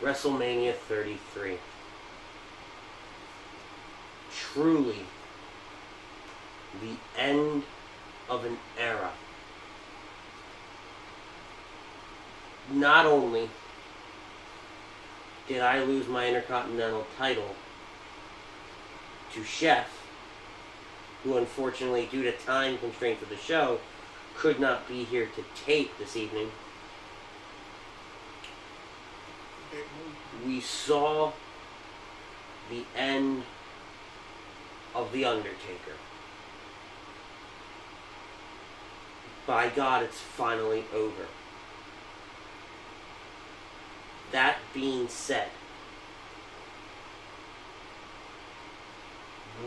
WrestleMania 33. Truly the end of an era. Not only did I lose my Intercontinental title to Chef, who unfortunately, due to time constraints of the show, could not be here to tape this evening. We saw the end of The Undertaker. By God, it's finally over. That being said,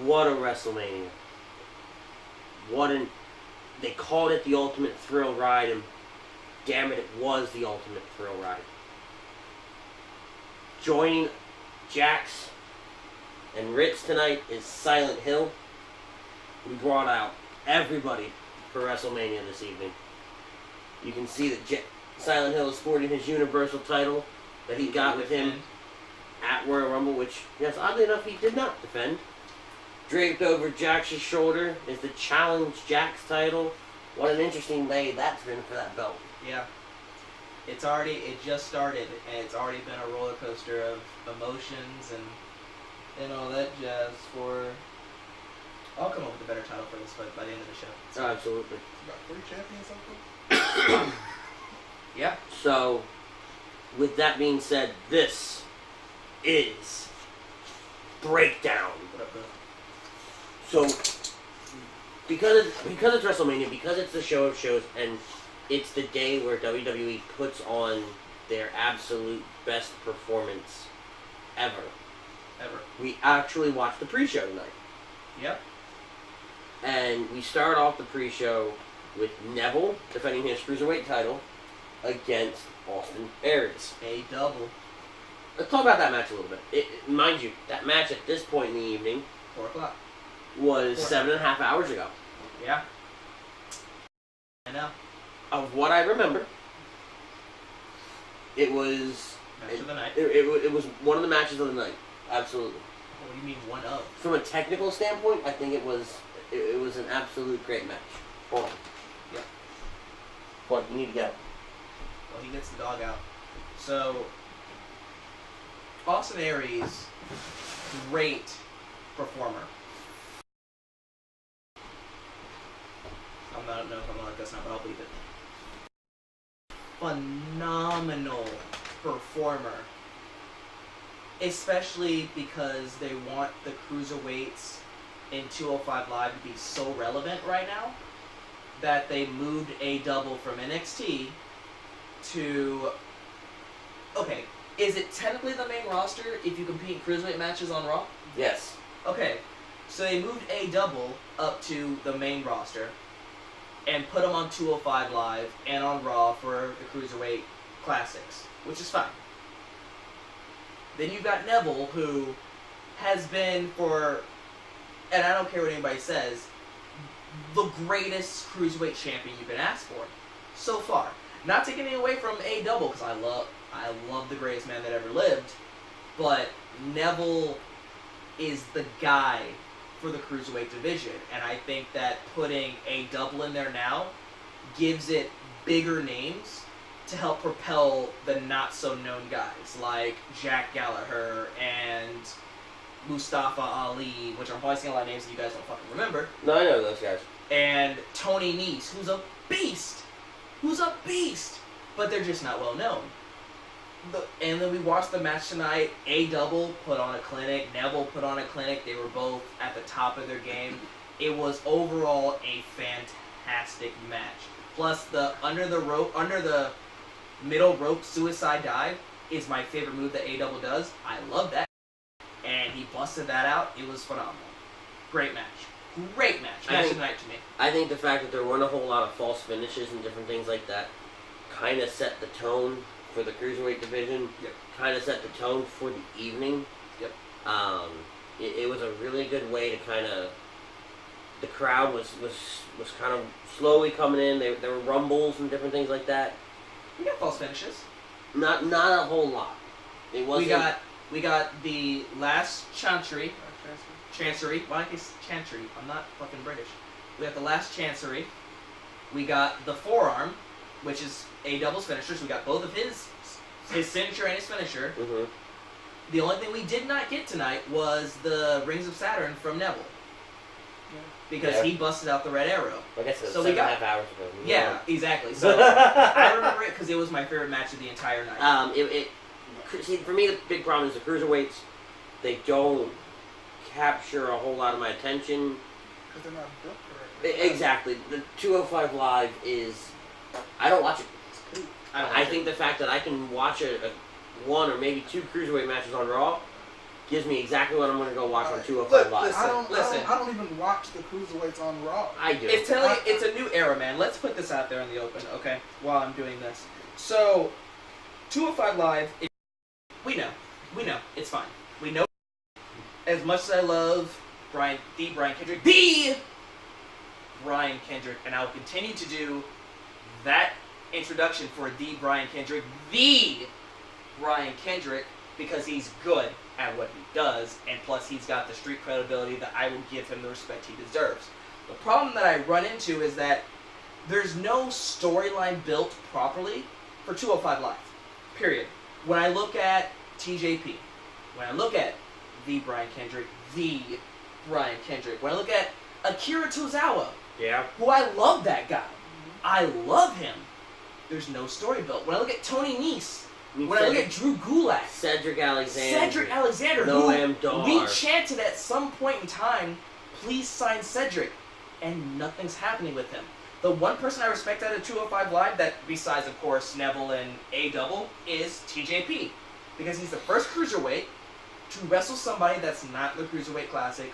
what a WrestleMania. They called it the ultimate thrill ride, and damn it was the ultimate thrill ride. Joining Jax and Ritz tonight is Silent Hill. We brought out everybody for WrestleMania this evening. You can see that Silent Hill is sporting his Universal title that he got with him at Royal Rumble, which, yes, oddly enough, he did not defend. Draped over Jax's shoulder is the Challenge Jax title. What an interesting day that's been for that belt. Yeah. It just started, and it's already been a roller coaster of emotions and all that jazz for... I'll come up with a better title for this by the end of the show. So, absolutely. About 3 champions, something? Yeah. So, with that being said, this is Breakdown. What up, bro? So, because it's WrestleMania, because it's the show of shows, and it's the day where WWE puts on their absolute best performance ever. We actually watched the pre-show tonight. Yep. And we start off the pre-show with Neville defending his Cruiserweight title against Austin Aries. A double. Let's talk about that match a little bit. Mind you, that match at this point in the evening 4 o'clock. was 7.5 hours ago. Yeah. I know. Of what I remember, it was... Match of the night. It was one of the matches of the night. Absolutely. What do you mean one of? From a technical standpoint, I think it was an absolute great match. Hold on. Yeah. What? You need to go. Well, he gets the dog out. So, Austin Aries, great performer. I don't know if I'm gonna let this out, but I'll believe it. Phenomenal performer. Especially because they want the cruiserweights in 205 Live to be so relevant right now that they moved a double from NXT to... Okay, is it technically the main roster if you compete in cruiserweight matches on Raw? Yes. Okay, so they moved a double up to the main roster and put them on 205 Live and on Raw for the Cruiserweight Classics, which is fine. Then you've got Neville, who has been for, and I don't care what anybody says, the greatest Cruiserweight champion you can ask for so far. Not taking anything away from A double, because I love the greatest man that ever lived, but Neville is the guy for the Cruiserweight division, and I think that putting a double in there now gives it bigger names to help propel the not-so-known guys, like Jack Gallagher and Mustafa Ali, which I'm probably saying a lot of names that you guys don't fucking remember. No, I know those guys. And Tony Nese, who's a beast! But they're just not well known. And then we watched the match tonight. A double put on a clinic. Neville put on a clinic. They were both at the top of their game. It was overall a fantastic match. Plus the under the middle rope suicide dive is my favorite move that A double does. I love that. And he busted that out. It was phenomenal. Great match. Match of the night to me. I think the fact that there weren't a whole lot of false finishes and different things like that kind of set the tone for the Cruiserweight division. Yep. Kind of set the tone for the evening. Yep. It was a really good way to kind of... The crowd was kind of slowly coming in. There were rumbles and different things like that. We got false finishes. Not a whole lot. It wasn't. We got the last Chancery. Chancery. Why don't I say Chancery? I'm not fucking British. We got the last Chancery. We got the forearm, which is A Double's finisher. So we got both of his signature and his finisher. Mm-hmm. The only thing we did not get tonight was the Rings of Saturn from Neville. Yeah. Because he busted out the red arrow. I guess it was So 7.5 hours ago. Yeah, exactly. So I remember it because it was my favorite match of the entire night. See, for me, the big problem is the cruiserweights. They don't capture a whole lot of my attention. Because they're not built correctly. Exactly. The 205 Live is... I don't watch it. I think the fact that I can watch a one or maybe two cruiserweight matches on Raw gives me exactly what I'm going to go watch on 205 Live. Listen. I don't even watch the cruiserweights on Raw. I do. It's a new era, man. Let's put this out there in the open, okay? While I'm doing this. So, 205 Live, we know. It's fine. We know. As much as I love Brian Kendrick, and I will continue to do that introduction for the Brian Kendrick, because he's good at what he does, and plus he's got the street credibility that I will give him the respect he deserves. The problem that I run into is that there's no storyline built properly for 205 Live. Period. When I look at TJP, when I look at the Brian Kendrick, when I look at Akira Tozawa, who I love that guy. I love him. There's no story built. When I look at Tony Nese, when I look at Drew Gulak, Cedric Alexander, Noam Dar. We chanted at some point in time, please sign Cedric, and nothing's happening with him. The one person I respect out of 205 Live, that besides, of course, Neville and A Double, is TJP. Because he's the first cruiserweight to wrestle somebody that's not the Cruiserweight Classic,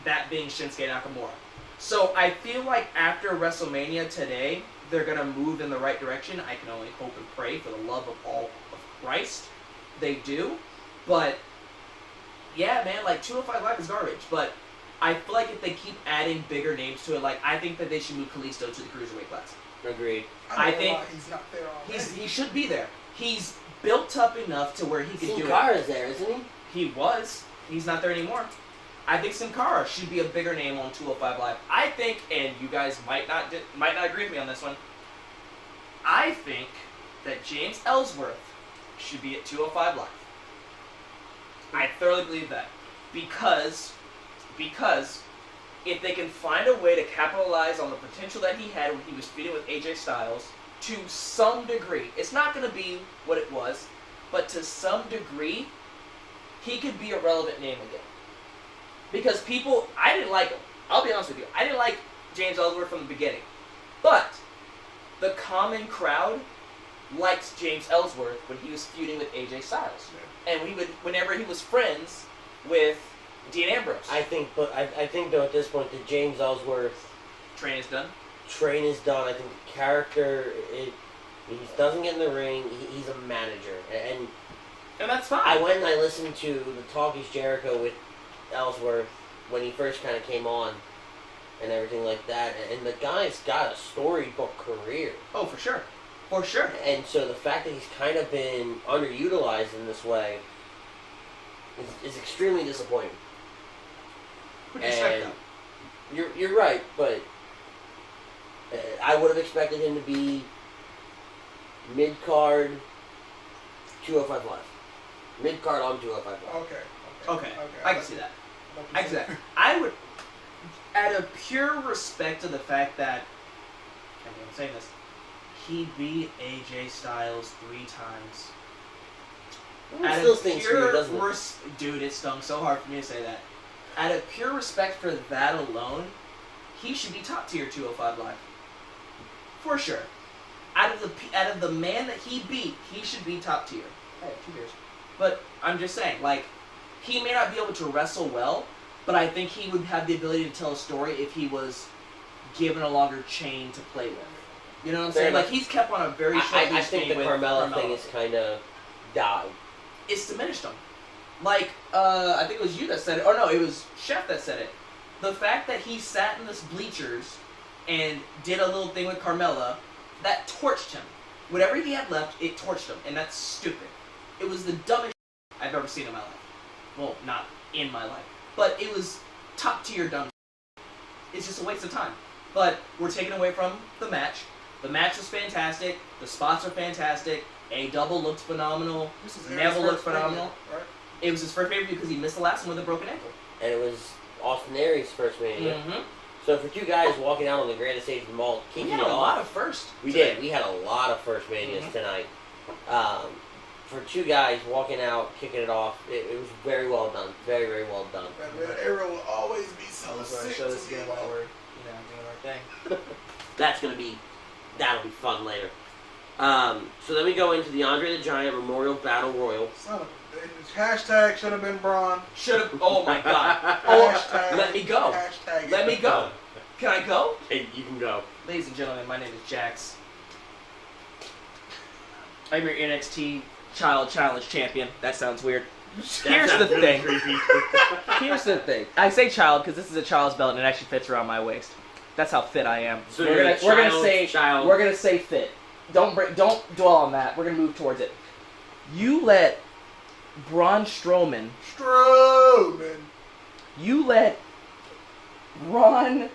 that being Shinsuke Nakamura. So I feel like after WrestleMania today, they're going to move in the right direction. I can only hope and pray for the love of all of Christ. They do. But, yeah, man, like, 205 Live is garbage. But I feel like if they keep adding bigger names to it, like, I think that they should move Kalisto to the Cruiserweight Classic. Agreed. I think he's not there already. He should be there. He's built up enough to where he can do it. Sin Cara's there, isn't he? He was. He's not there anymore. I think Sin Cara should be a bigger name on 205 Live. I think, and you guys might not agree with me on this one, I think that James Ellsworth should be at 205 Live. I thoroughly believe that. Because if they can find a way to capitalize on the potential that he had when he was feuding with AJ Styles, to some degree, it's not going to be what it was, but to some degree, he could be a relevant name again. Because people, I didn't like him. I'll be honest with you. I didn't like James Ellsworth from the beginning. But the common crowd liked James Ellsworth when he was feuding with AJ Styles. Yeah. And whenever he was friends with Dean Ambrose. I think though at this point the James Ellsworth train is done. I think the character, he doesn't get in the ring. He's a manager, and that's fine. I went and I listened to the Talk Is Jericho with Ellsworth when he first kind of came on, and everything like that. And the guy's got a storybook career. Oh, for sure. For sure. And so the fact that he's kind of been underutilized in this way is extremely disappointing. What do you expect, though? You're right, but I would have expected him to be mid-card 205 Live. Mid-card on 205 Live. Okay. I can see that. I would, out of pure respect to the fact that, I'm saying this, he beat AJ Styles 3 times. It still stings for you, doesn't it? Dude, it stung so hard for me to say that. Out of pure respect for that alone, he should be top tier 205 Live. For sure. Out of the man that he beat, he should be top tier. I have 2 beers. But I'm just saying, like, he may not be able to wrestle well, but I think he would have the ability to tell a story if he was given a longer chain to play with. You know what I'm saying? Like, he's kept on a very short I think the Carmella thing is kind of died. It's diminished him. Like, I think it was you that said it. Or no, it was Chef that said it. The fact that he sat in the bleachers and did a little thing with Carmella, that torched him. Whatever he had left, it torched him. And that's stupid. It was the dumbest I've ever seen in my life. Well, not in my life. But it was top tier dumb. It's just a waste of time. But we're taken away from the match. The match was fantastic. The spots are fantastic. A double looked phenomenal. Neville looked phenomenal. Right? It was his first pay-per-view because he missed the last one with a broken ankle. And it was Austin Aries' first Mania. Mm-hmm. So for two guys walking out on the grandest stage of them all, We kicking had it a lot off. of first. We today. did. We had a lot of first Manias Mhm. tonight. For two guys walking out, kicking it off, it was very well done. Very, very well done. That arrow will always be so I was going to sick show this to me. again while we're, doing our thing. That'll be fun later. So then we go into the Andre the Giant Memorial Battle Royal. Son of a bitch. Hashtag should have been Braun. Should have. Oh my God. Hashtag. Let me go. Hashtag. Let me go. Can I go? Hey, you can go. Ladies and gentlemen, my name is Jax. I'm your NXT Child Challenge Champion. That sounds weird. Here's the thing. Here's the thing. I say child because this is a child's belt and it actually fits around my waist. That's how fit I am. So we're you're gonna say fit. Don't dwell on that. We're gonna move towards it. You let Braun Strowman. You let Braun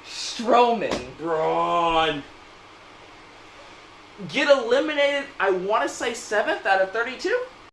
Strowman Braun. get eliminated. I want to say 7th out of 32.